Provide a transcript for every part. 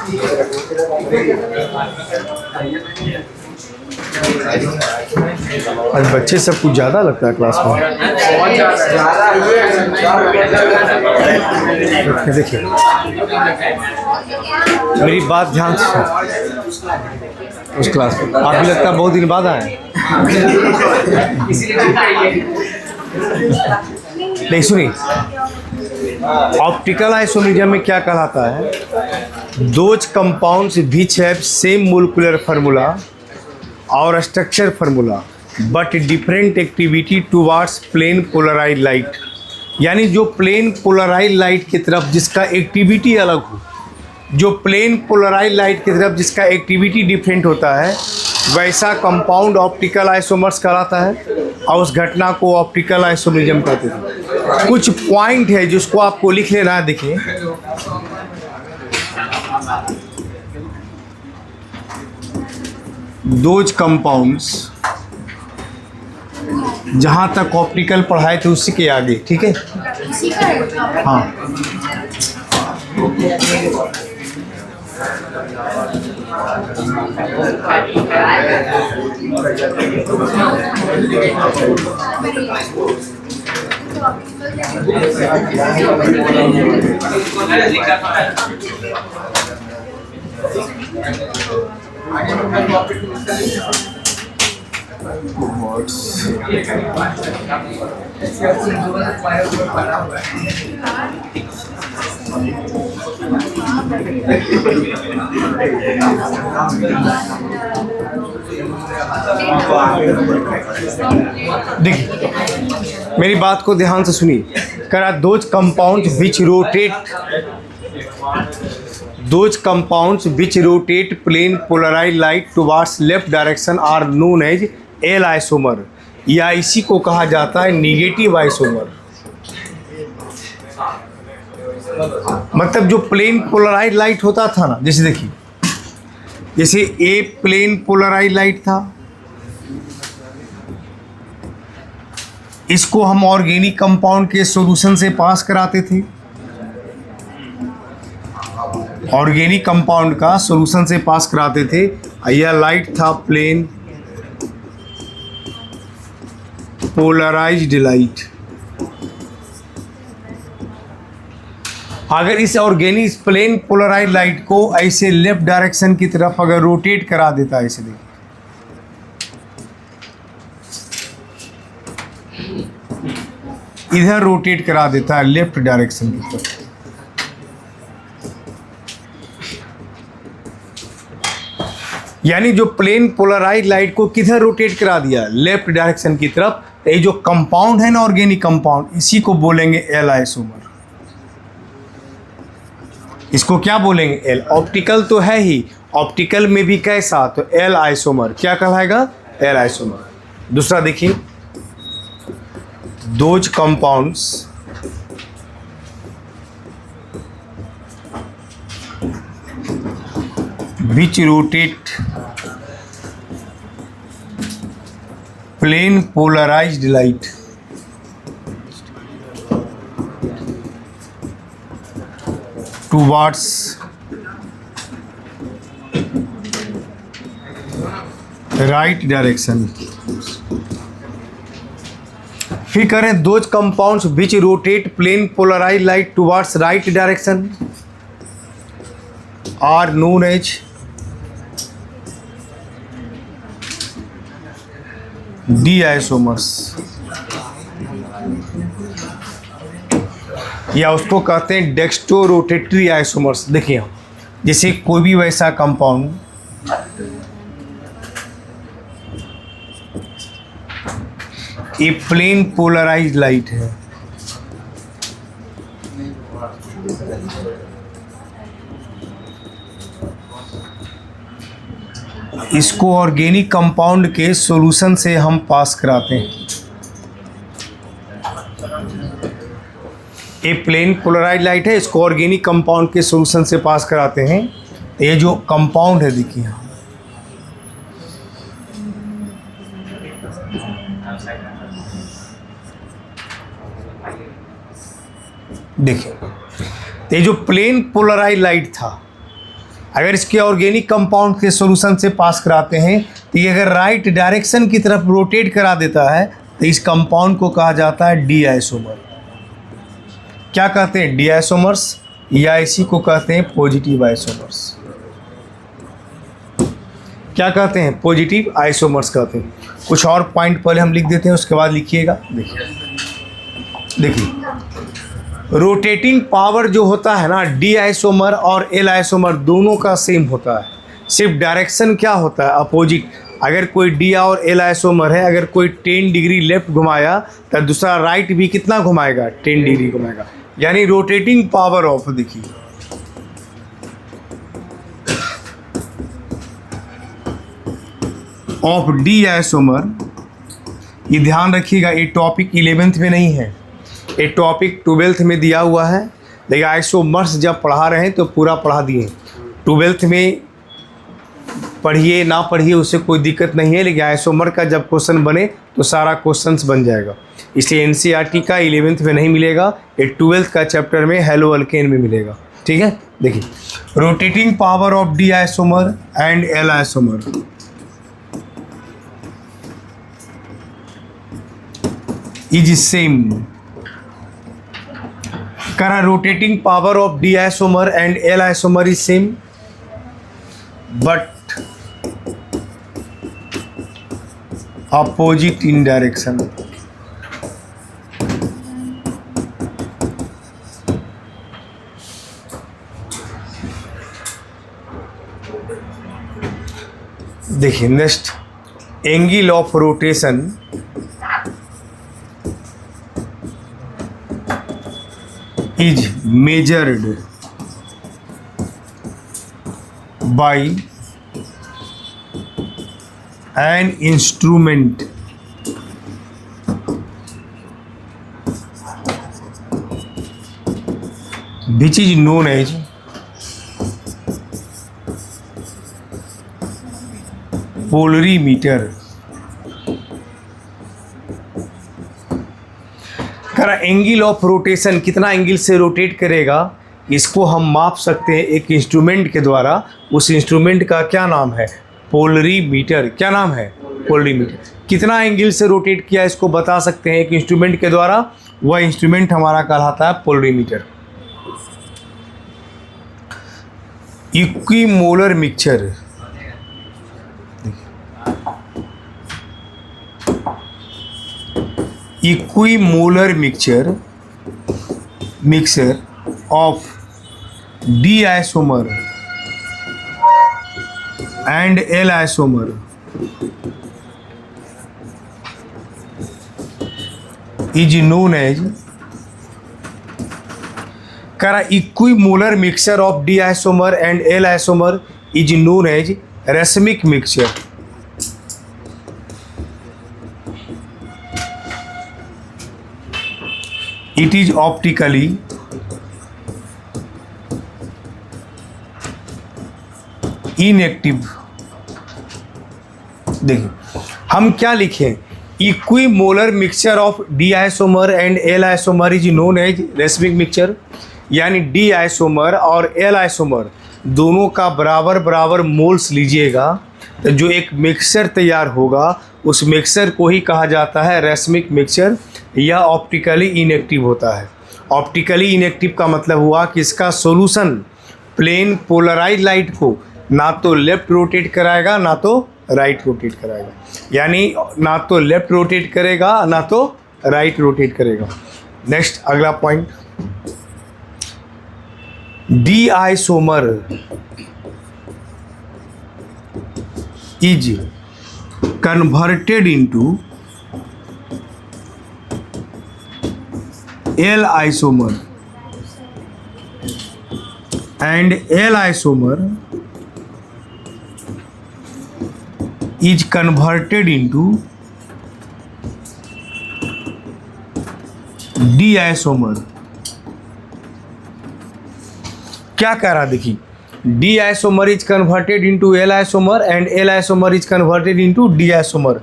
आज बच्चे सब कुछ ज़्यादा लगता है क्लास में। देखिए मेरी बात ध्यान से उस क्लास में आप भी लगता है बहुत दिन बाद आए। नहीं सुनिए, ऑप्टिकल आइसोमेरिज्म में क्या कहलाता है? Those compounds which have same molecular formula और structure formula but different activity towards plane polarise light, यानी जो प्लेन पोलराइज लाइट की तरफ जिसका एक्टिविटी अलग हो, जो प्लेन पोलराइज लाइट की तरफ जिसका एक्टिविटी डिफरेंट होता है, वैसा कंपाउंड ऑप्टिकल आइसोमर्स कहलाता है और उस घटना को ऑप्टिकल आइसोमेरिज्म कहते हैं। कुछ पॉइंट है जिसको आपको लिख लेना है। देखिए दोज कंपाउंड्स, जहां तक ऑप्टिकल पढ़ाए थे उसी के आगे, ठीक है? हाँ देखिए मेरी बात को ध्यान से सुनिए। करा those compounds which rotate plane polarise light towards left direction are known as L isomer, या इसी को कहा जाता है निगेटिव आइसोमर। मतलब जो प्लेन पोलराइज लाइट होता था ना, जैसे देखिए, जैसे ए प्लेन पोलराइज लाइट था, इसको हम ऑर्गेनिक कंपाउंड के सॉल्यूशन से पास कराते थे। ऑर्गेनिक कंपाउंड का सॉल्यूशन से पास कराते थे। यह लाइट था प्लेन पोलराइज्ड लाइट। अगर इस ऑर्गेनिक प्लेन पोलराइज्ड लाइट को ऐसे लेफ्ट डायरेक्शन की तरफ अगर रोटेट करा देता है, ऐसे देखिए, इधर रोटेट करा देता है लेफ्ट डायरेक्शन की तरफ, यानी जो प्लेन पोलराइज लाइट को किधर रोटेट करा दिया? लेफ्ट डायरेक्शन की तरफ। ये जो कंपाउंड है ना ऑर्गेनिक कंपाउंड, इसी को बोलेंगे एल आइसोमर। इसको क्या बोलेंगे? एल। ऑप्टिकल तो है ही, ऑप्टिकल में भी कैसा? तो एल आइसोमर। क्या कहलाएगा? L isomer. दूसरा देखिए, those compounds which rotate plane polarized light towards right direction। फिर करें those compounds which rotate plane polarized light towards right direction are known as D isomers, या उसको कहते हैं डेक्स्ट्रो रोटेटरी आइसोमर्स। देखिए जैसे कोई भी वैसा कंपाउंड, ये प्लेन पोलराइज्ड लाइट है, इसको ऑर्गेनिक कंपाउंड के सॉल्यूशन से हम पास कराते हैं। ये प्लेन पोलराइज लाइट है, इसको ऑर्गेनिक कंपाउंड के सॉल्यूशन से पास कराते हैं। ये जो कंपाउंड है देखिए, देखिए ये जो प्लेन पोलराइज लाइट था, अगर इसके ऑर्गेनिक कंपाउंड के सॉल्यूशन से पास कराते हैं तो ये अगर राइट डायरेक्शन की तरफ रोटेट करा देता है तो इस कंपाउंड को कहा जाता है डी आइसोमर। क्या कहते हैं? डी आइसोमर्स, या इसी को कहते हैं पॉजिटिव आइसोमर्स। क्या कहते हैं? पॉजिटिव आइसोमर्स कहते हैं। कुछ और पॉइंट पहले हम लिख देते हैं, उसके बाद लिखिएगा। देखिए रोटेटिंग पावर जो होता है ना, डी आइसोमर और एल आइसोमर दोनों का सेम होता है, सिर्फ डायरेक्शन क्या होता है? अपोजिट। अगर कोई डी और एल आइसोमर है, अगर कोई 10 डिग्री लेफ्ट घुमाया तो दूसरा राइट भी कितना घुमाएगा? 10 डिग्री घुमाएगा। यानी रोटेटिंग पावर ऑफ, देखिए ऑफ डी आइसोमर, ये ध्यान रखिएगा, ये टॉपिक 11th में नहीं है, ये टॉपिक 12th में दिया हुआ है। देखिए आइसोमर्स जब पढ़ा रहे हैं तो पूरा पढ़ा दिए। 12th में पढ़िए ना पढ़िए उससे कोई दिक्कत नहीं है, लेकिन आइसोमर का जब क्वेश्चन बने तो सारा क्वेश्चंस बन जाएगा। इसलिए एनसीईआरटी का 11th में नहीं मिलेगा, ये 12th का चैप्टर में हेलो अल्केन में मिलेगा। ठीक है, देखिए rotating power of D isomer and L isomer is same. करा rotating power of D isomer and L isomer is same, but opposite in direction। देखिए next, angle of rotation is measured by an instrument which is known as polarimeter। करा angle of rotation, कितना angle से rotate करेगा इसको हम माप सकते हैं एक इंस्ट्रूमेंट के द्वारा। उस इंस्ट्रूमेंट का क्या नाम है? पोलरीमीटर। क्या नाम है? पोलरीमीटर। कितना एंगल से रोटेट किया इसको बता सकते हैं एक इंस्ट्रूमेंट के द्वारा, वह इंस्ट्रूमेंट हमारा कहलाता है polarimeter. Equimolar mixture, equimolar mixture of D isomer and L isomer is known as, करा equimolar mixture of D isomer and L isomer is known as racemic mixture. It is optically inactive. देखिए हम क्या लिखें? Equimolar mixture of D isomer and L isomer is known as racemic mixture. यानी D isomer और L isomer दोनों का बराबर बराबर मोल्स लीजिएगा तो जो एक मिक्सचर तैयार होगा उस मिक्सचर को ही कहा जाता है रेसमिक मिक्सचर, या ऑप्टिकली इनएक्टिव होता है। ऑप्टिकली इनएक्टिव का मतलब हुआ कि इसका सॉल्यूशन प्लेन पोलराइज लाइट को ना तो लेफ्ट रोटेट कराएगा ना तो राइट रोटेट कराएगा, यानी ना तो लेफ्ट रोटेट करेगा ना तो राइट रोटेट करेगा। नेक्स्ट अगला point, D isomer is converted into L isomer and L isomer is converted into D isomer। क्या कह रहा? देखिए D isomer is converted into L isomer and L isomer is converted into D isomer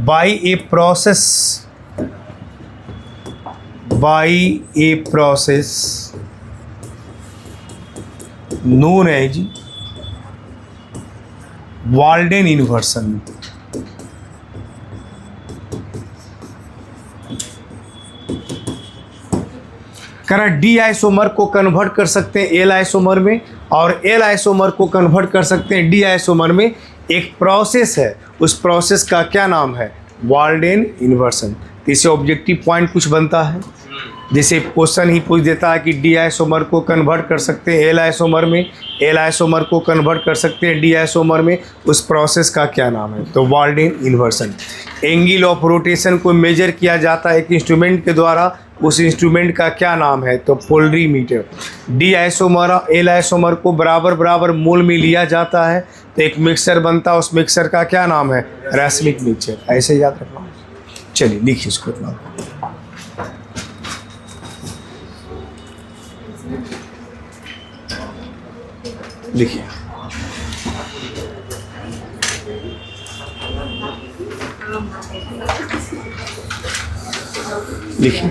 by a process known as Walden inversion. करा D isomer को convert कर सकते हैं L isomer में, और एल आइसोमर को कन्वर्ट कर सकते हैं डी आइसोमर में। एक प्रोसेस है, उस प्रोसेस का क्या नाम है? Walden inversion. इससे ऑब्जेक्टिव पॉइंट कुछ बनता है, जैसे क्वेश्चन ही पूछ देता है कि डी आइसोमर को कन्वर्ट कर सकते हैं एल आइसोमर में, एल आइसोमर को कन्वर्ट कर सकते हैं डी आइसोमर में, उस प्रोसेस का क्या नाम है? तो Walden inversion. Angle of rotation को मेजर किया जाता है एक इंस्ट्रूमेंट के द्वारा, उस इंस्ट्रूमेंट का क्या नाम है? तो polarimeter. D isomer L isomer को बराबर बराबर मोल में लिया जाता है तो एक मिक्सचर बनता है, उस मिक्सचर का क्या नाम है? रैसमिक मिक्सचर। ऐसे याद रखना। चलिए लिखिए इसको इतना। लिखिए लिखिए।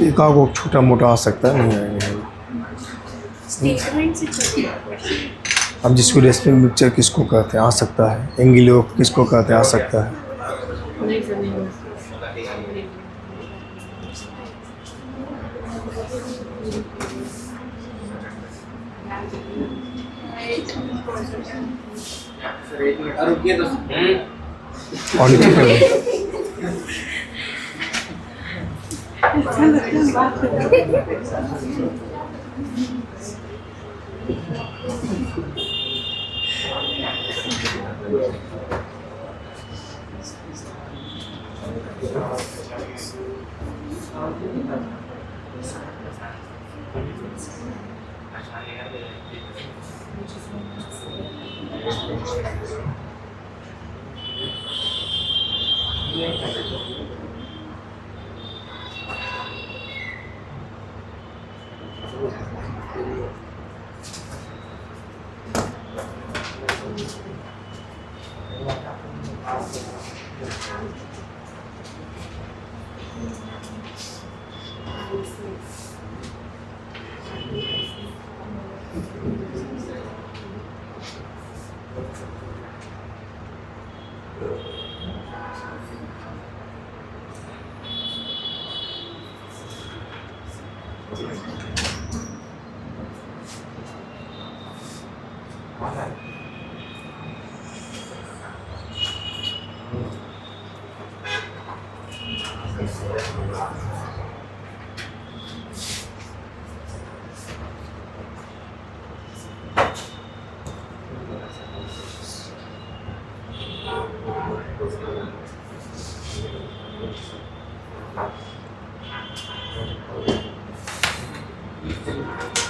एक आगो छोटा मोटा आ सकता है, नहीं आएगा। अब जिसको रेस्पिन मिक्सचर किसको कहते हैं? आ सकता है। एंगल ऑफ किसको कहते हैं? आ सकता है। और नीचे कर दो।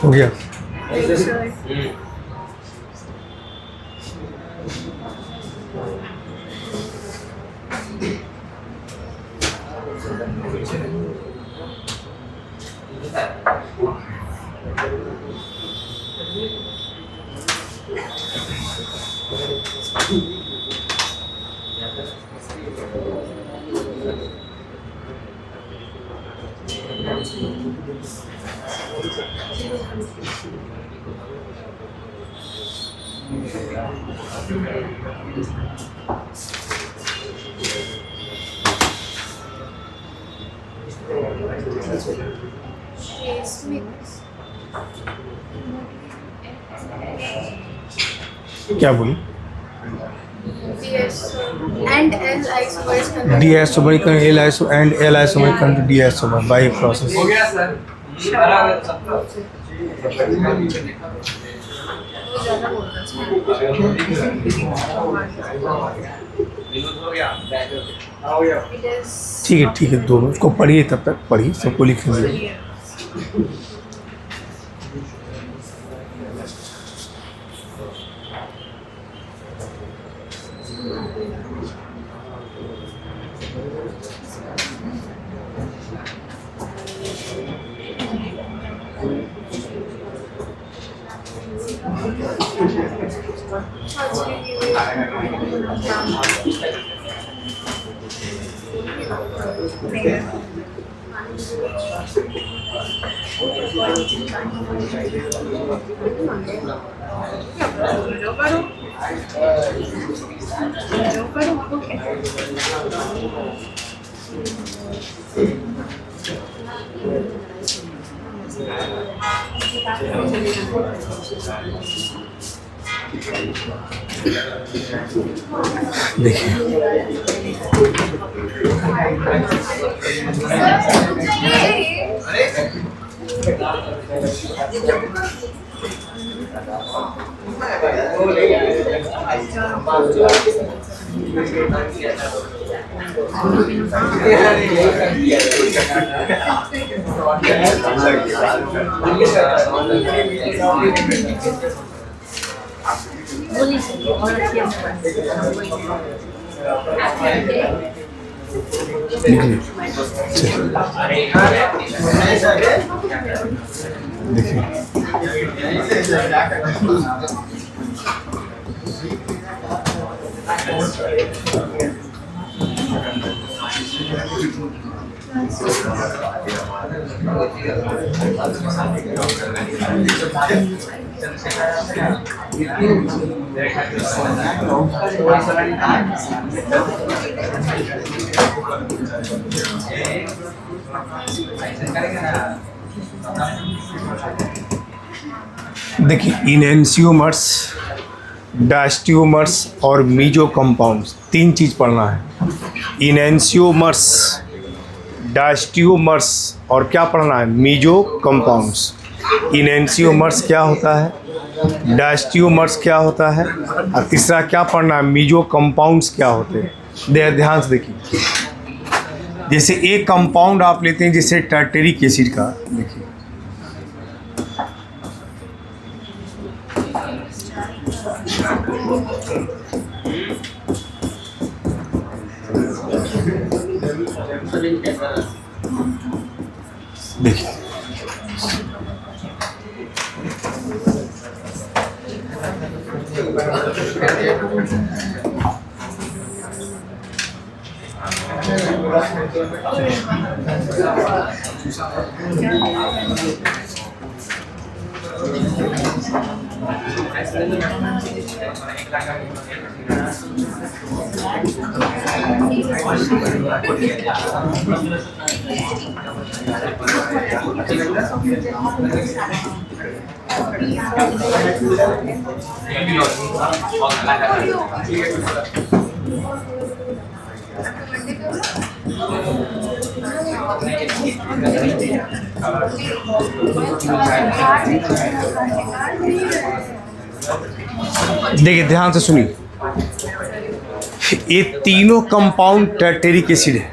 हो गया। क्या बोली? And L isomer is converted. D isomer can L isomer and L isomer can to D isomer by a process. वो ज़्यादा बोल रहा है। ठीक है दोनों उसको पढ़िए, तब तक पढ़िए, सबको लिखेंगे। देखिए देखिए इनएंशियोमर्स, डायस्टियोमर्स और मीजो कंपाउंड्स, तीन चीज़ पढ़ना है। इनएंशियोमर्स, डायस्टियोमर्स और क्या पढ़ना है? Meso compounds. इनएंशियोमर्स क्या होता है? डायस्टियोमर्स क्या होता है, और तीसरा क्या पढ़ना है, मीजो कंपाउंड्स क्या होते हैं। ध्यान से देखिए, जैसे एक कंपाउंड आप लेते हैं जैसे टार्टेरिक एसिड का, देखिए देखिए देखिए ध्यान से सुनिए, ये तीनों कंपाउंड टर्टेरिक एसिड है।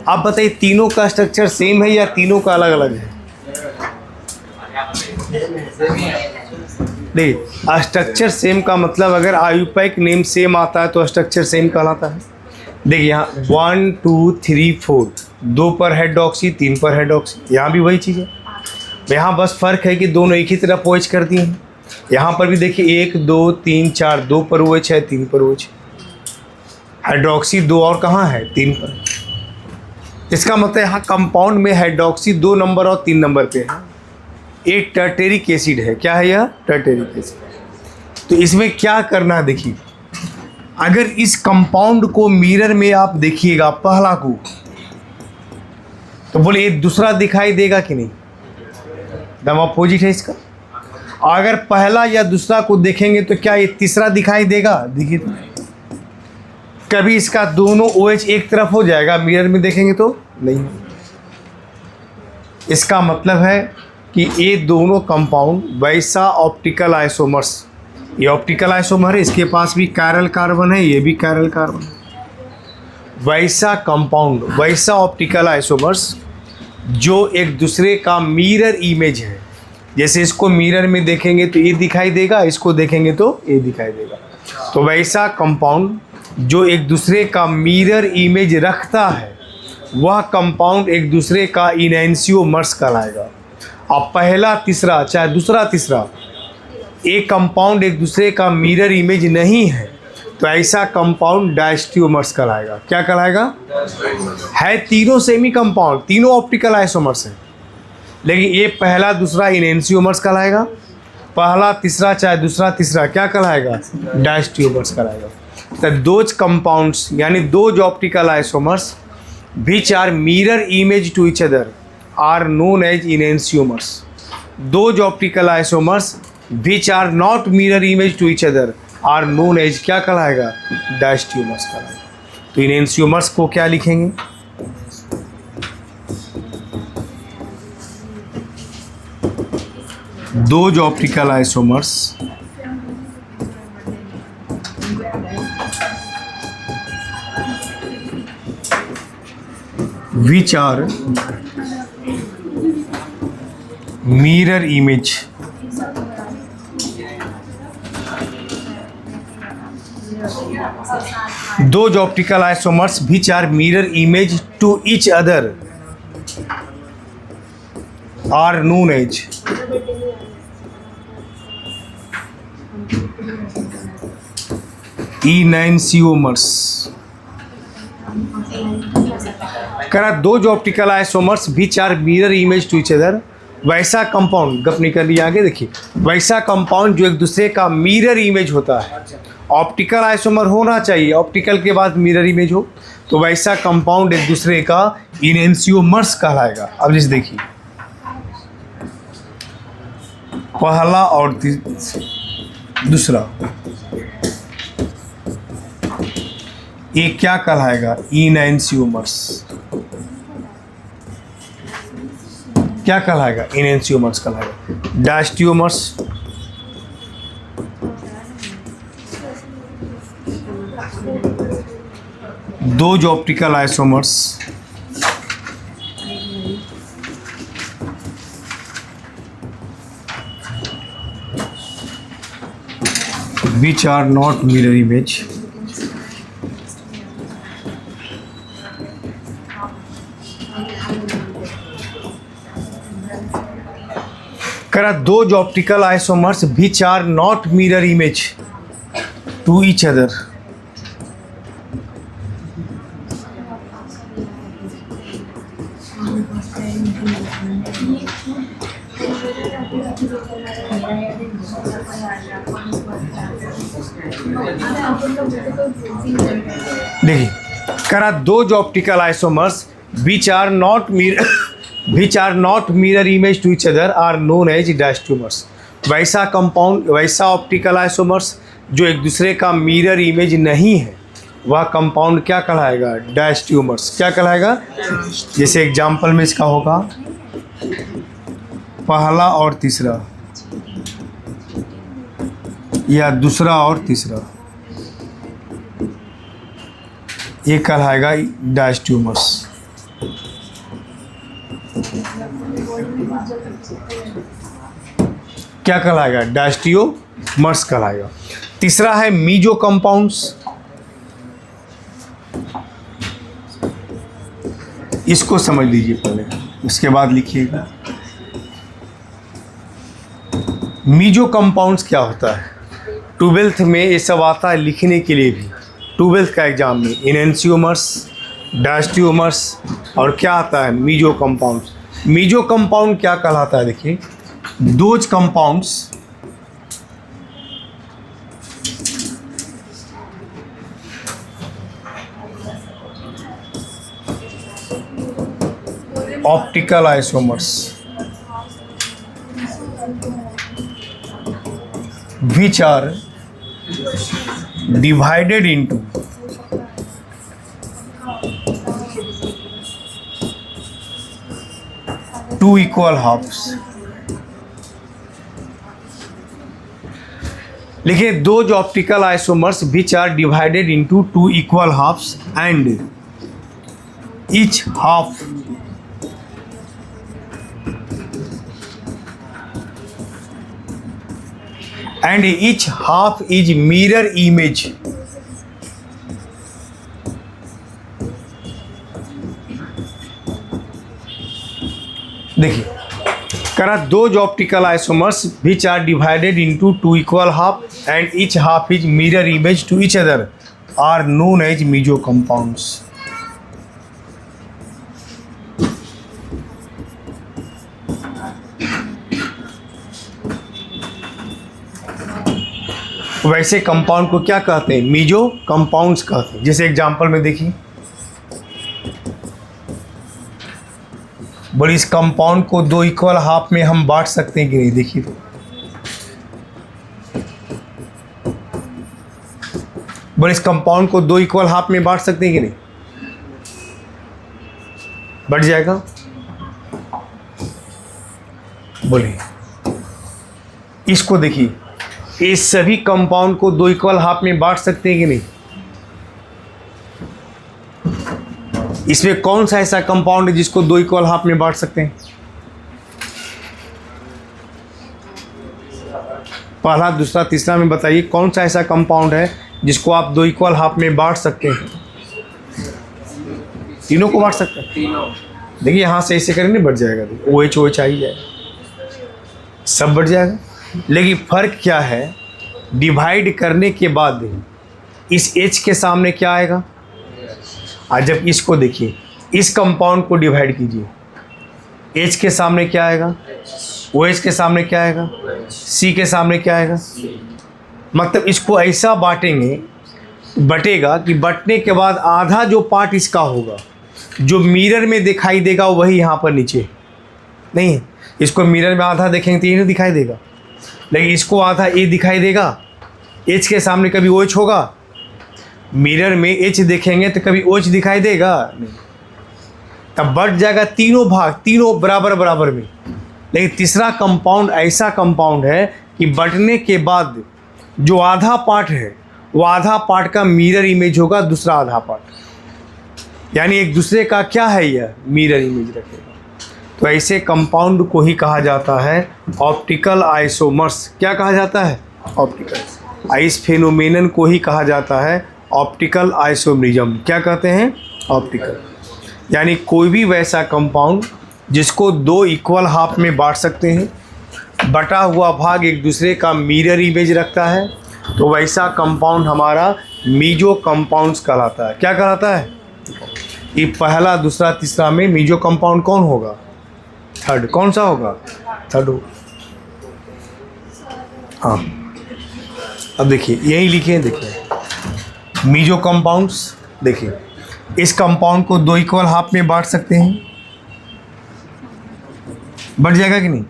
आप बताइए तीनों का स्ट्रक्चर सेम है या तीनों का अलग अलग है? देखिए स्ट्रक्चर सेम का मतलब अगर आयुपैक नेम सेम आता है तो स्ट्रक्चर सेम कहलाता है। देखिए यहाँ 1 2 3 4, 2 पर हाइड्रोक्सी, 3 पर हाइड्रोक्सी, यहाँ भी वही चीज़ है। यहाँ बस फ़र्क है कि दोनों एक ही तरफ OH कर दिए हैं। यहाँ पर भी देखिए 1 2 3 4, 2 पर OH है, 3 पर OH। हाइड्रोक्सी 2 और कहाँ है, 3 पर। इसका मतलब यहाँ कंपाउंड में हाइड्रोक्सी 2 नंबर और 3 नंबर पे है। एक टर्टेरिक एसिड है। क्या है यह? टर्टेरिक एसिड। तो इसमें क्या करना है, देखिए अगर इस कंपाउंड को मिरर में आप देखिएगा पहला को, तो बोले ये दूसरा दिखाई देगा कि नहीं? दम अपोजिट है इसका। अगर पहला या दूसरा को देखेंगे तो क्या ये तीसरा दिखाई देगा? देखिए कभी इसका दोनों OH एक तरफ हो जाएगा, मिरर में देखेंगे तो नहीं। इसका मतलब है कि ये दोनों कंपाउंड वैसा ऑप्टिकल आइसोमर्स, ये ऑप्टिकल आइसोमर है, इसके पास भी कायरल कार्बन है, ये भी कायरल कार्बन है। वैसा कंपाउंड, वैसा ऑप्टिकल आइसोमर्स जो एक दूसरे का मिरर इमेज है। जैसे इसको मिरर में देखेंगे तो ये दिखाई देगा, इसको देखेंगे तो ये दिखाई देगा। तो वैसा कंपाउंड जो एक दूसरे का मिरर इमेज रखता है वह कंपाउंड एक दूसरे का इनैंसियोमर्स कहलाएगा। अब पहला तीसरा चाहे दूसरा तीसरा एक कंपाउंड एक दूसरे का मिरर इमेज नहीं है तो ऐसा कंपाउंड डायस्टियोमर्स कहलाएगा। क्या कहलाएगा? है तीनों सेमी कंपाउंड, तीनों ऑप्टिकल आइसोमर्स हैं, लेकिन ये पहला दूसरा इनैंसियोमर्स कहलाएगा। पहला तीसरा चाहे दूसरा तीसरा क्या कहलाएगा? डायस्टियोमर्स कहलाएगा। तो दोज कंपाउंड्स यानी those optical isomers which are mirror image to each other are known as enantiomers. Those optical isomers which are not mirror image to each other are known as क्या कहलाएगा? डायस्टियोमर्स कहलाएगा। तो enantiomers को क्या लिखेंगे? Those optical isomers which are mirror image those optical isomers which are mirror image to each other are known as enantiomers। करा दो जो optical isomers which are mirror image to each other, वैसा compound गप निकल लिया आगे देखिए, वैसा कंपाउंड जो एक दूसरे का मिरर इमेज होता है। ऑप्टिकल आइसोमर होना चाहिए, ऑप्टिकल के बाद मिरर इमेज हो, तो वैसा कंपाउंड एक दूसरे का इनैंसियोमर्स कहलाएगा। अब जैसे देखिए पहला और दूसरा ये क्या कहलाएगा? इनैंसियोमर्स। क्या कहलाएगा? इनैंसियोमर्स कहलाएगा। डायस्टियोमर्स Those optical isomers which are not mirror image those optical isomers which are not mirror image to each other. देखिए, करा those optical isomers which are not mirror image to each other are known as diastereomers. वैसा compound, वैसा optical isomers जो एक दूसरे का mirror image नहीं है, वह कंपाउंड क्या कहलाएगा? डायस्टेरियोमर्स। क्या कहलाएगा? जैसे एग्जांपल में इसका होगा पहला और तीसरा, या दूसरा और तीसरा, ये कहलाएगा डायस्टेरियोमर्स। क्या कहलाएगा? डायस्टेरियोमर्स कहलाएगा। तीसरा है मीजो कंपाउंड्स। इसको समझ लीजिए पहले, उसके बाद लिखिएगा। मीजो कंपाउंड्स क्या होता है? 12th में ये सब आता है लिखने के लिए भी, 12th का एग्जाम में। इनेंशियोमर्स, डायस्टेरियोमर्स और क्या आता है? Meso compounds. मीजो कंपाउंड क्या कहलाता है? देखिए, those compounds optical isomers which are divided into two equal halves। लिखिए, those optical isomers which are divided into two equal halves and each half is mirror image देखिए, करा those optical isomers which are divided into two equal half and each half is mirror image to each other are known as meso compounds। वैसे compound को क्या कहते हैं? Meso compounds कहते हैं। जैसे एग्जांपल में देखिए, बोले इस कंपाउंड को दो इक्वल हाफ में हम बांट सकते हैं कि नहीं? देखिए तो बोले इस कंपाउंड को दो इक्वल हाफ में बांट सकते हैं कि नहीं? बढ़ जाएगा। बोले इसको देखिए, ये सभी कंपाउंड को दो इक्वल हाफ में बांट सकते हैं कि नहीं? इसमें कौन सा ऐसा कंपाउंड है जिसको दो इक्वल हाफ में बांट सकते हैं? पहला, दूसरा, तीसरा में बताइए कौन सा ऐसा कंपाउंड है जिसको आप दो इक्वल हाफ में बांट सकते हैं? तीनों को बांट सकते हैं। देखिए यहाँ से ऐसे करेंगे बढ़ जाएगा, OH OH आ ही जाएगा, सब बढ़ जाएगा। लेकिन फ़र्क क्या है? डिवाइड करने के बाद इस H के सामने क्या आएगा? और जब इसको देखिए, इस कंपाउंड को डिवाइड कीजिए, H के सामने क्या आएगा? OH के सामने क्या आएगा? C के सामने क्या आएगा? मतलब इसको ऐसा बांटेंगे, बटेगा कि बटने के बाद आधा जो पार्ट इसका होगा, जो मिरर में दिखाई देगा वही यहाँ पर नीचे नहीं। इसको मिरर में आधा देखेंगे तो ये नहीं दिखाई देगा, लेकिन इसको आधा ये दिखाई देगा। H के सामने कभी OH होगा? मिरर में H देखेंगे तो कभी OH दिखाई देगा नहीं, तब बढ़ जाएगा तीनों भाग, तीनों बराबर बराबर में। लेकिन तीसरा कंपाउंड ऐसा कंपाउंड है कि बटने के बाद जो आधा पार्ट है वो आधा पार्ट का मिरर इमेज होगा, दूसरा आधा पार्ट, यानी एक दूसरे का क्या है, यह मिरर इमेज रखेगा। तो ऐसे कंपाउंड को ही कहा जाता है ऑप्टिकल आइसोमर्स। क्या कहा जाता है? ऑप्टिकल। इस फेनोमेनन को ही कहा जाता है ऑप्टिकल आइसोमरिज्म। क्या कहते हैं? ऑप्टिकल। यानी कोई भी वैसा कंपाउंड जिसको दो इक्वल हाफ में बांट सकते हैं, बटा हुआ भाग एक दूसरे का मिरर इमेज रखता है, तो वैसा कंपाउंड हमारा मीजो कंपाउंड्स कहलाता है। क्या कहलाता है? ये पहला, दूसरा, तीसरा में मीजो कंपाउंड कौन होगा? थर्ड। कौन सा होगा? थर्ड होगा। हाँ, अब देखिए यही लिखे हैं, देखिए मीजो कंपाउंड्स। देखिए इस कंपाउंड को दो इक्वल हाफ में बांट सकते हैं, बढ़ जाएगा कि नहीं?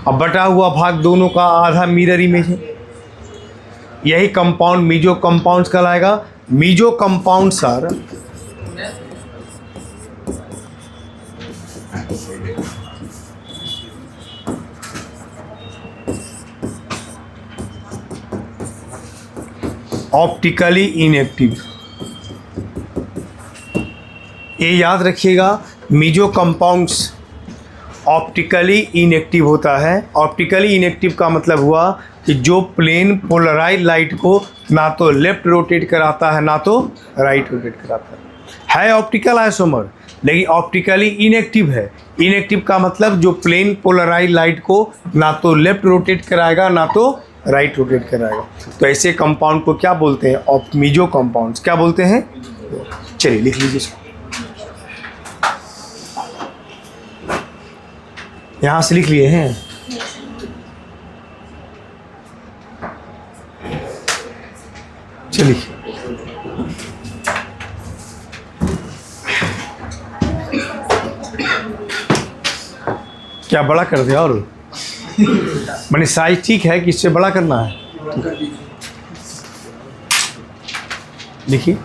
अब बटा हुआ भाग दोनों का आधा मिरर इमेज है, यही कंपाउंड मीजो कंपाउंड्स कहलाएगा। Meso compounds are optically inactive. ये याद रखिएगा, मीजो कंपाउंड्स ऑप्टिकली इनएक्टिव होता है। ऑप्टिकली इनएक्टिव का मतलब हुआ कि जो प्लेन पोलराइज लाइट को ना तो लेफ्ट रोटेट कराता है ना तो राइट रोटेट कराता है ऑप्टिकल आइसोमर, लेकिन ऑप्टिकली इनएक्टिव है। इनएक्टिव का मतलब जो प्लेन पोलराइज लाइट को ना तो लेफ्ट रोटेट कराएगा ना तो राइट रोटेट कराएगा। तो ऐसे कंपाउंड को क्या बोलते हैं? Meso compounds. क्या बोलते हैं? चलिए लिख लीजिए इसको, यहाँ से लिख लिए हैं। चलिए क्या बड़ा कर दिया? और मैंने साइज ठीक है कि इससे बड़ा करना है? देखिए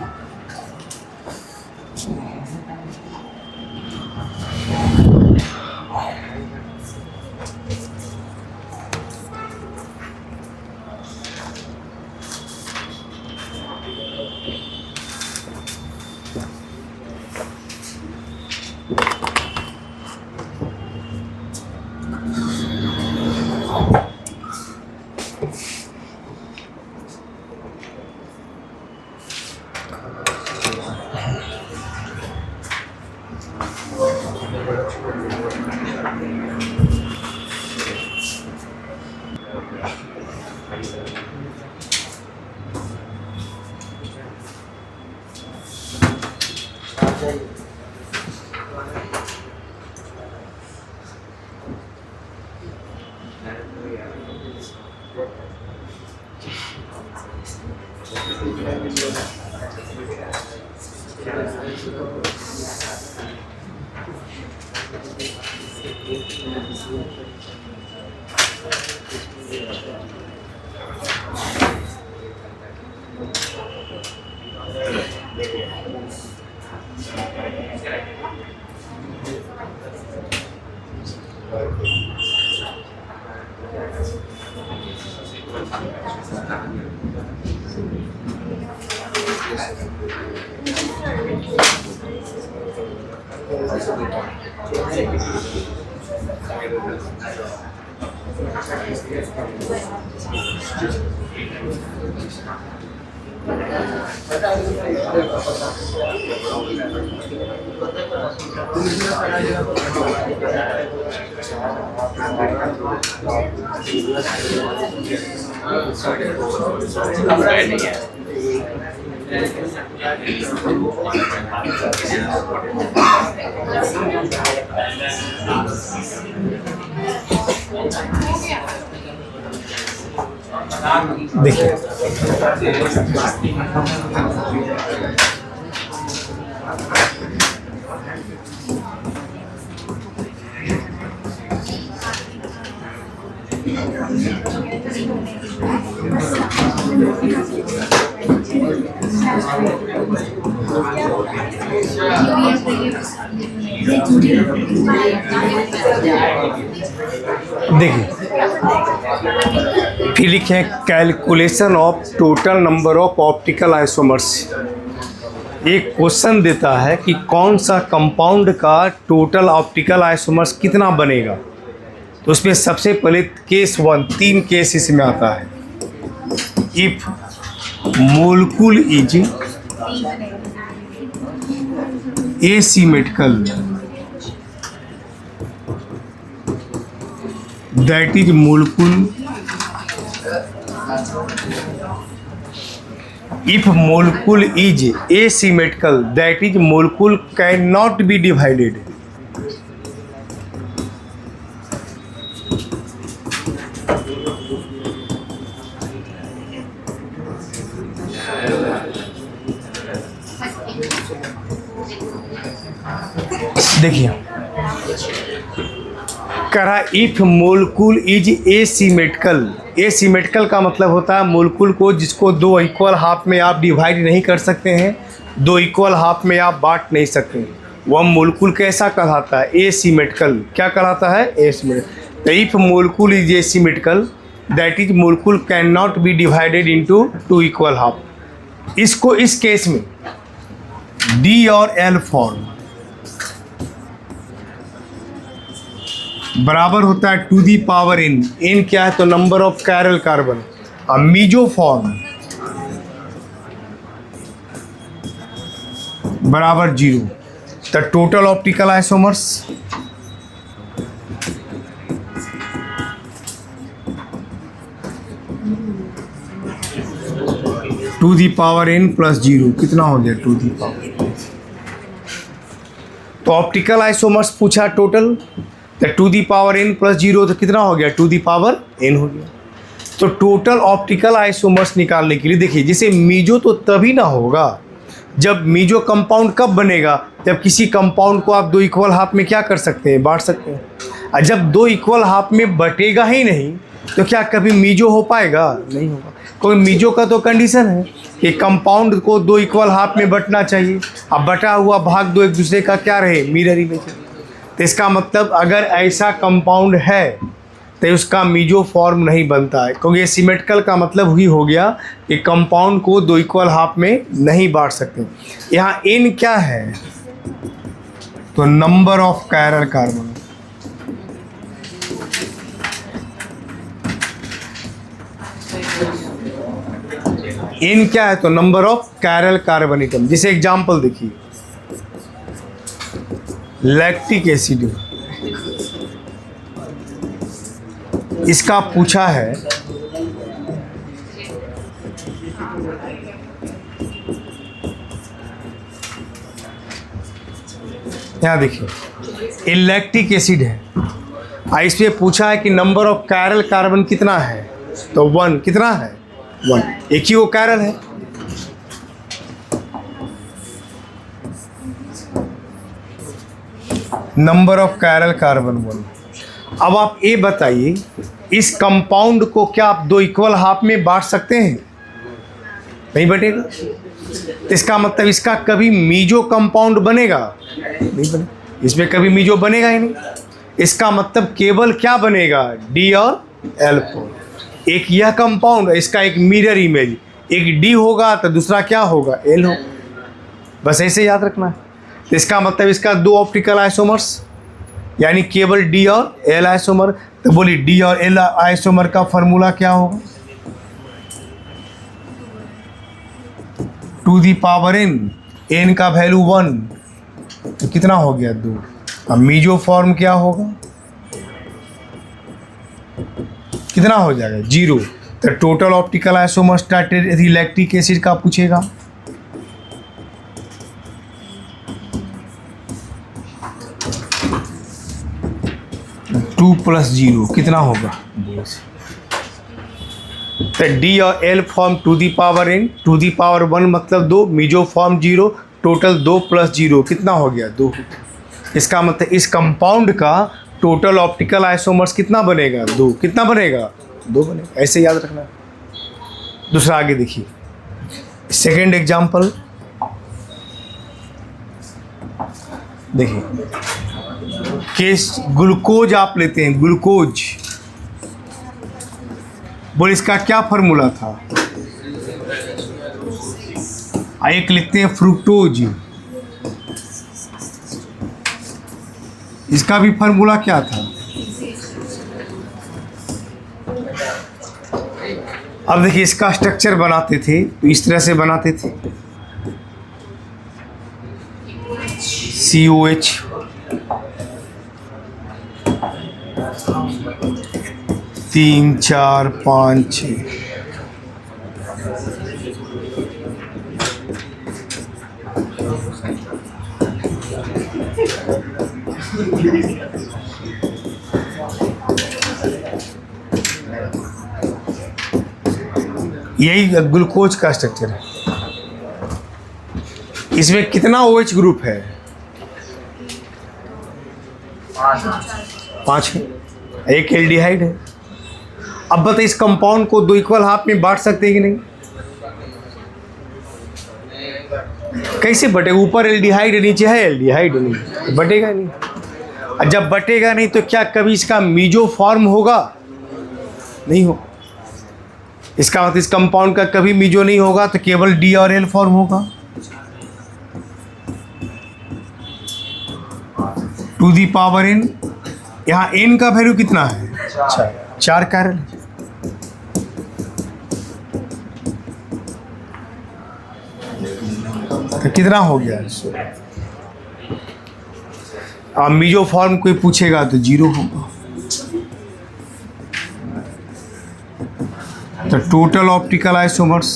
देखिए फिर लिखें calculation of total number of optical isomers. एक क्वेश्चन देता है कि कौन सा कंपाउंड का टोटल ऑप्टिकल आइसोमर्स कितना बनेगा। तो उसमें सबसे पहले केस 1, 3 केस इसमें आता है। If मोलकुल is asymmetrical, that is molecule, if molecule is asymmetrical, that is molecule cannot be divided. देखिए करा इफ मोलकुल इज एसिमेट्रिकल। एसिमेट्रिकल का मतलब होता है मोलकुल को जिसको दो इक्वल हाफ में आप डिवाइड नहीं कर सकते हैं, दो इक्वल हाफ में आप बांट नहीं सकते, वह मोलकुल कैसा कहलाता है? एसिमेट्रिकल। क्या कहलाता है? एसिमेट्रिकल। तो if मोलकुल is asymmetrical that is मोलकुल can not be divided into two equal half. इसको इस केस में डी और एल फॉर्म बराबर होता है two the power n. N क्या है? तो नंबर ऑफ कैरल कार्बन। और मीजो फॉर्म बराबर 0। The total optical isomers two the power n plus 0 कितना हो गया? Two the power. तो ऑप्टिकल आइसोमर्स पूछा टोटल, तो two the power n plus 0 तो कितना हो गया? टू दी पावर एन हो गया। तो टोटल ऑप्टिकल आइसोमर्स निकालने के लिए देखिए, जैसे मीजो तो तभी ना होगा जब मीजो कंपाउंड कब बनेगा? जब किसी कंपाउंड को आप दो इक्वल हाफ में क्या कर सकते हैं? बांट सकते हैं। और जब दो इक्वल हाफ में बटेगा ही नहीं तो क्या कभी मीजो हो पाएगा? नहीं होगा। कोई मीजो का तो कंडीशन है कि कंपाउंड को दो इक्वल हाफ में बंटना चाहिए। अब बटा हुआ भाग दो एक दूसरे का क्या रहे? Mirror image. तो इसका मतलब अगर ऐसा कंपाउंड है तो उसका मीजो फॉर्म नहीं बनता है, क्योंकि सिमेट्रिकल का मतलब ही हो गया कि कंपाउंड को दो इक्वल हाफ में नहीं बांट सकते। यहाँ एन क्या है? तो number of chiral carbon. N क्या है? तो number of chiral carbon atom. जैसे एग्जांपल देखिए, लैक्टिक एसिड इसका पूछा है यहाँ देखिए, ये लैक्टिक एसिड है और इस पे पूछा है कि नंबर ऑफ कैरल कार्बन कितना है? तो 1। कितना है? 1। एक ही वो कैरल है। Number of chiral carbon 1। अब आप ये बताइए, इस कंपाउंड को क्या आप दो इक्वल हाफ में बांट सकते हैं? नहीं बटेगा। इसका मतलब इसका कभी मीजो कंपाउंड बनेगा? नहीं बनेगा। इसमें कभी मीजो बनेगा ही नहीं। इसका मतलब केवल क्या बनेगा? डी और एल फॉर्म। एक यह कंपाउंड, इसका एक मिरर इमेज, एक डी होगा तो दूसरा क्या होगा? एल होगा। बस ऐसे याद रखना है। तो इसका मतलब इसका दो ऑप्टिकल आइसोमर्स यानी केवल डी और एल आइसोमर। तो बोलिए डी और एल आइसोमर का फॉर्मूला क्या होगा? Two the power n, n का वैल्यू 1 तो कितना हो गया? 2। अब मीजो फॉर्म क्या होगा? कितना हो जाएगा? 0। तो टोटल ऑप्टिकल आइसोमर स्टार्टेड यदि लैक्टिक एसिड का पूछेगा 2 + 0 कितना होगा? तो डी और L form two the power n, two the power 1 मतलब 2, मीजो फॉर्म 0, टोटल 2 + 0 कितना हो गया? 2। इसका मतलब इस कंपाउंड का टोटल ऑप्टिकल आइसोमर्स कितना बनेगा? 2। कितना बनेगा? 2 बनेगा। ऐसे याद रखना। दूसरा आगे देखिए, सेकेंड एग्जाम्पल देखिए, केस ग्लूकोज आप लेते हैं। ग्लूकोज बोल इसका क्या फार्मूला था? एक लिखते हैं फ्रुक्टोज, इसका भी फार्मूला क्या था? अब देखिए इसका स्ट्रक्चर बनाते थे तो इस तरह से बनाते थे, COH, तीन चार पाँच छः, यही ग्लूकोज का स्ट्रक्चर है। इसमें कितना OH ग्रुप है? 5 है, एक एल्डिहाइड है। अब बताइए इस कंपाउंड को 2 इक्वल हाफ में बांट सकते हैं कि नहीं? कैसे बटे? ऊपर एल्डिहाइड नीचे है एल्डिहाइड, नहीं बटेगा नहीं। और जब बटेगा नहीं तो क्या कभी इसका मीजो फॉर्म होगा? नहीं हो। इसका मतलब इस कंपाउंड का कभी मीजो नहीं होगा, तो केवल D और L फॉर्म होगा। टू दी पावर n, यहाँ n का वैल्यू कितना है? 4 कैरल। तो कितना हो गया? अब मीजो फॉर्म कोई पूछेगा तो 0 होगा। तो टोटल ऑप्टिकल आइसोमर्स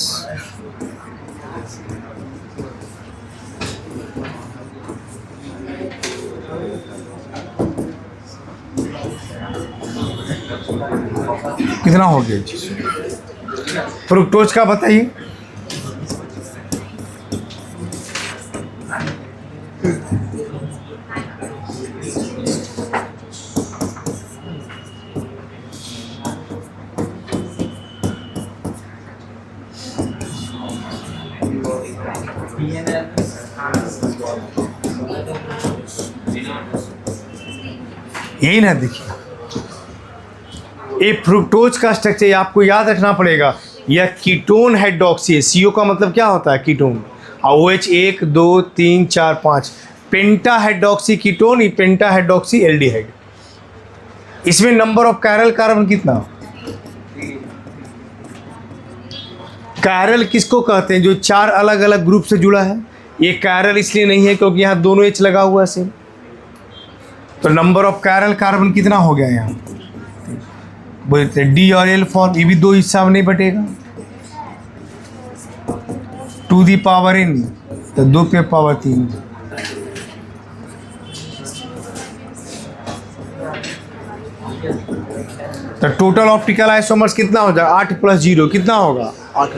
कितना हो गया? फ्रुक्टोज का बताइए। यही ना, देखिए ये फ्रुक्टोज का स्ट्रक्चर आपको याद रखना पड़ेगा। यह कीटोन हाइड्रोक्सी है। CO का मतलब क्या होता है? कीटोन। और OH 1 2 3 4 5 पेंटा हाइड्रोक्सी कीटोन, ये पेंटा हाइड्रोक्सी एल्डिहाइड। इसमें नंबर ऑफ कैरल कार्बन कितना? कैरल किसको कहते हैं? जो 4 अलग अलग ग्रुप से जुड़ा है। ये कैरल इसलिए नहीं है क्योंकि यहाँ दोनों H लगा हुआ है सेम। तो नंबर ऑफ कैरल कार्बन कितना हो गया यहाँ? बोलते D और L फॉर्म, ये भी 2 हिस्सा में नहीं बटेगा। टू दी पावर n, तो 2 पे पावर 3। तो टोटल ऑप्टिकल आइसोमर्स कितना हो जाएगा? 8 + 0 कितना होगा? 8।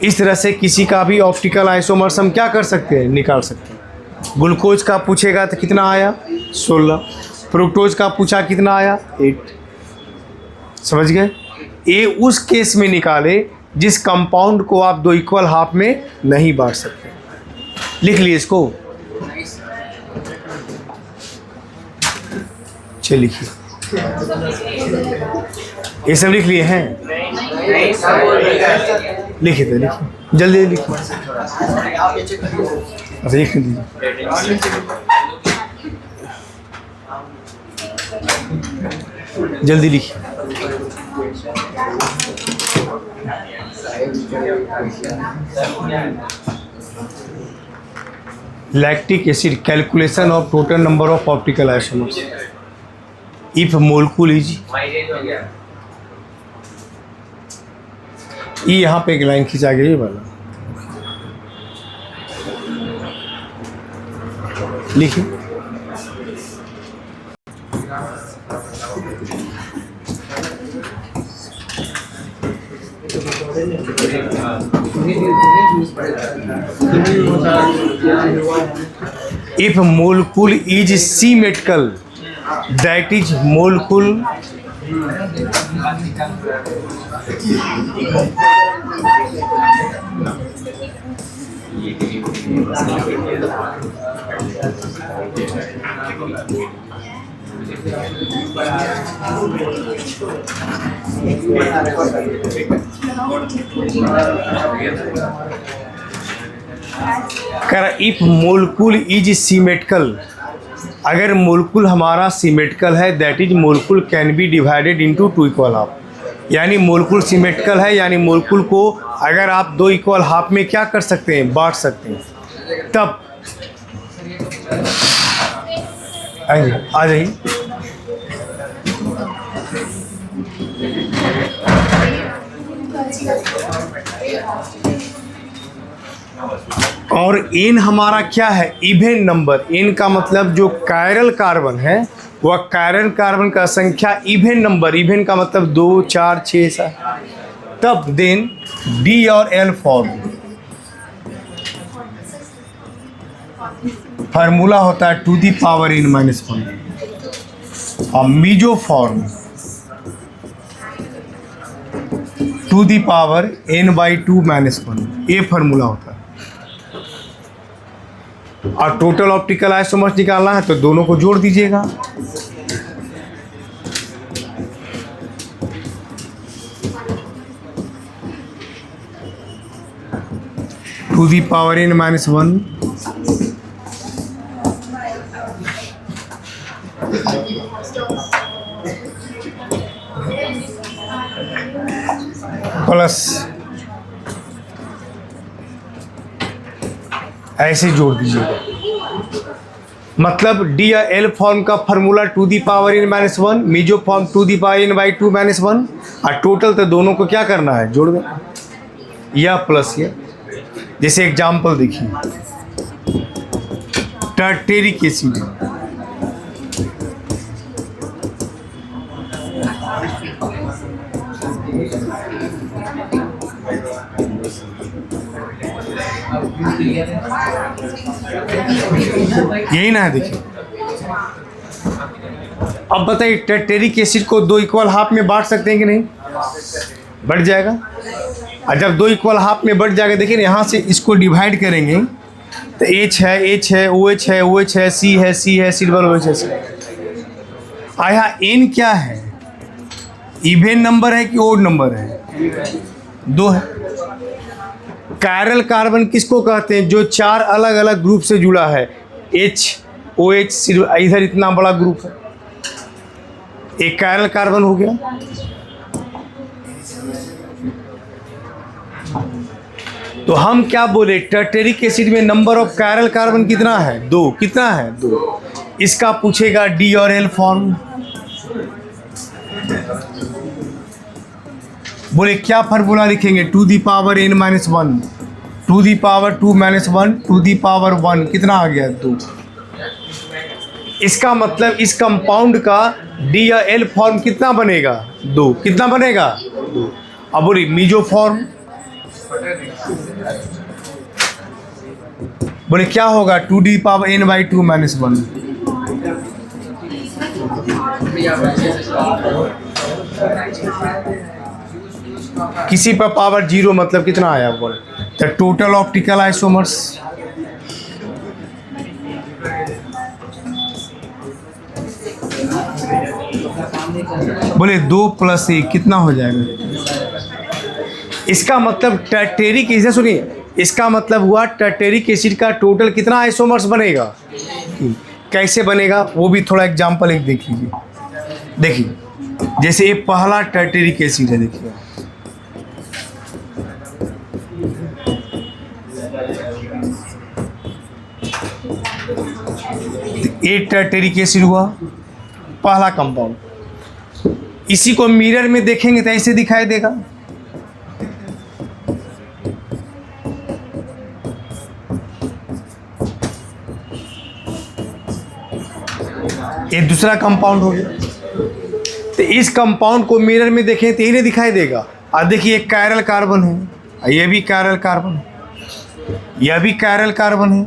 इस तरह से किसी का भी ऑप्टिकल आइसोमर्स हम क्या कर सकते हैं? निकाल सकते हैं। ग्लूकोज का पूछेगा तो कितना आया? 16। फ्रुक्टोज का पूछा कितना आया? 8। समझ गए? ये उस केस में निकाले जिस कंपाउंड को आप 2 इक्वल हाफ में नहीं बांट सकते। लिख लिए इसको। चलिए लिखिए, ये सब लिख लिए हैं? लिखिए तो लिखिए, जल्दी लिखिए। अच्छा लिख दीजिए। जल्दी लिखिए। Lactic acid, calculation of total number of optical isomers if molecule is, ये यहाँ पे एक लाइन खींचा गया ये वाला। लिखिए। If molecule is symmetrical, that is molecule if मोलकुल is symmetrical, अगर मोलकुल हमारा सिमेट्रिकल है, that is मोलकुल can be divided into two equal half. यानी मोलकुल सिमेट्रिकल है, यानी मोलकुल को अगर आप दो इक्वल हाफ में क्या कर सकते हैं, बांट सकते हैं। तब आ जाइए, और एन हमारा क्या है, इवन नंबर। एन का मतलब जो कायरल कार्बन है वह कायरल कार्बन का संख्या इवन नंबर, इवन का मतलब 2 4 6 7। तब देन डी और एल फॉर्म, फार्मूला होता है two the power n minus 1, और meso form two the power n/2 minus 1, ये फार्मूला होता है। और टोटल ऑप्टिकल आइसोमर्स निकालना है तो दोनों को जोड़ दीजिएगा। Two the power n minus 1 plus ऐसे जोड़ दीजिएगा। मतलब डी या एल फॉर्म का formula two the power n minus 1, meso form two the power n/2 minus 1, और टोटल तो दोनों को क्या करना है, जोड़ देना, या प्लस या। जैसे एग्जाम्पल देखिए, टर्टेरिक एसिड, यही ना है, देखिए। अब बताइए टर्टेरिक एसिड को दो इक्वल हाफ में बांट सकते हैं कि नहीं, बढ़ जाएगा। और जब दो इक्वल हाफ में बढ़ जाएगा, देखिए यहाँ से इसको डिवाइड करेंगे तो H है OH है OH है C है सिल्वर OH है। आया N क्या है, इवन नंबर है कि ओड नंबर है, 2 है। कायरल कार्बन किसको कहते हैं, जो 4 अलग अलग ग्रुप से जुड़ा है, H OH सिल्वर, इधर इतना बड़ा ग्रुप है, एक कायरल कार्बन हो गया। तो हम क्या बोले, टर्टेरिक एसिड में नंबर ऑफ कायरल कार्बन कितना है, 2। कितना है, 2। इसका पूछेगा डी और एल फॉर्म। बोले क्या फार्मूला लिखेंगे, two the power n minus 1, two the power 2 minus 1, two the power 1, कितना आ गया, 2। इसका मतलब इस कंपाउंड का डी या एल फॉर्म कितना बनेगा, 2। कितना बनेगा, 2। अब बोली मीजो फॉर्म, बोले क्या होगा, to D power n/2 minus 1। किसी पर पावर 0 मतलब कितना आया, बोले द टोटल ऑप्टिकल आइसोमर्स। बोले 2 + 1 कितना हो जाएगा। इसका मतलब टर्टेरिक एसिड, सुनिए, इसका मतलब हुआ टर्टेरिक एसिड का टोटल कितना आइसोमर्स बनेगा। कैसे बनेगा वो भी थोड़ा एग्जांपल एक देख लीजिए। देखिए जैसे ये पहला टर्टेरिक एसिड है, देखिए ये टर्टेरिक एसिड हुआ पहला कंपाउंड। इसी को मिरर में देखेंगे तो ऐसे दिखाई देगा। ये दूसरा कंपाउंड हो गया। तो इस कंपाउंड को मिरर में देखें तो ये दिखाई देगा। और देखिए एक कायरल कार्बन है, ये भी कायरल कार्बन है, यह भी कायरल कार्बन है,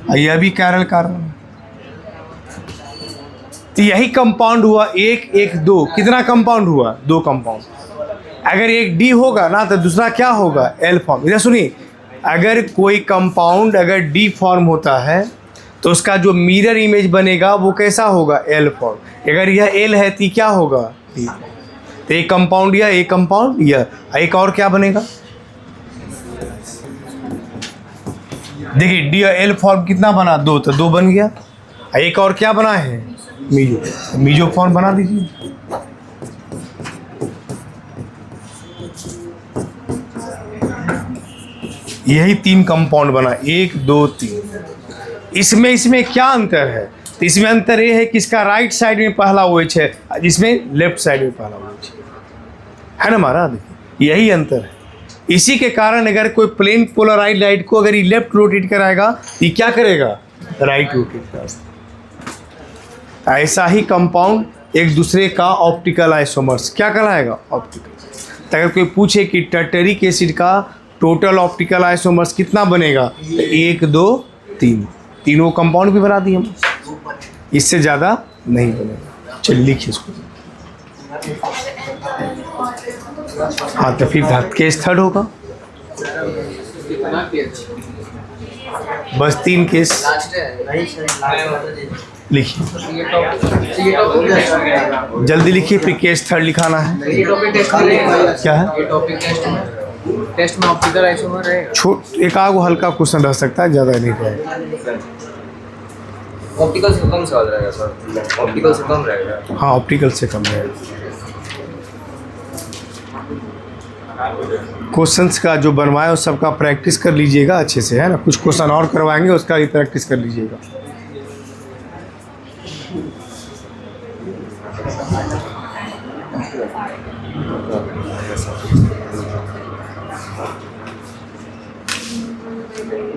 और यह भी कायरल कार्बन है। तो यही कंपाउंड हुआ 1 1 2। कितना कंपाउंड हुआ, 2 कंपाउंड। अगर एक डी होगा ना तो दूसरा क्या होगा, एल फॉर्म। इधर सुनिए, अगर कोई कंपाउंड अगर डी फॉर्म होता है तो उसका जो मिरर इमेज बनेगा वो कैसा होगा, एल फॉर्म। अगर यह एल है तो क्या होगा, टी। तो एक कंपाउंड या एक कंपाउंड या एक और क्या बनेगा, देखिए डी एल फॉर्म कितना बना, 2, तो 2 बन गया। एक और क्या बना है, मीजो, मीजो फॉर्म बना दीजिए। यही 3 कंपाउंड बना, 1 2 3। इसमें क्या अंतर है, तो इसमें अंतर ये है कि इसका राइट साइड में पहला OH है, जिसमें लेफ्ट साइड में पहला OH है ना महाराज, देखिए यही अंतर है। इसी के कारण अगर कोई प्लेन पोलराइड लाइट को अगर ये लेफ्ट रोटेट कराएगा, ये क्या करेगा, राइट रोटेट करेगा। ऐसा ही कंपाउंड एक दूसरे का ऑप्टिकल आइसोमर्स क्या कहलाएगा, ऑप्टिकल। तो अगर कोई पूछे कि टर्टरिक एसिड का टोटल ऑप्टिकल आइसोमर्स कितना बनेगा, तो 1 2 3, तीनों कंपाउंड भी बना दिए हम, इससे ज़्यादा नहीं बनेगा। चलिए लिखिए इसको। हाँ तो फिर केस थर्ड होगा, बस 3 केस लिखिए, जल्दी लिखिए, फिर केस थर्ड लिखाना है। क्या है, टेस्ट में ऑप्टिकल आइसोमर रहेगा, एक आग हल्का क्वेश्चन रह सकता है, ज़्यादा नहीं रहेगा। ऑप्टिकल से कम सवाल रहेगा सर, ऑप्टिकल से कम रहेगा। हाँ ऑप्टिकल से कम रहेगा। क्वेश्चंस का जो बनवाया उस सबका प्रैक्टिस कर लीजिएगा अच्छे से, है ना। कुछ क्वेश्चन और करवाएंगे, उसका भी प्रैक्टिस कर लीजिएगा।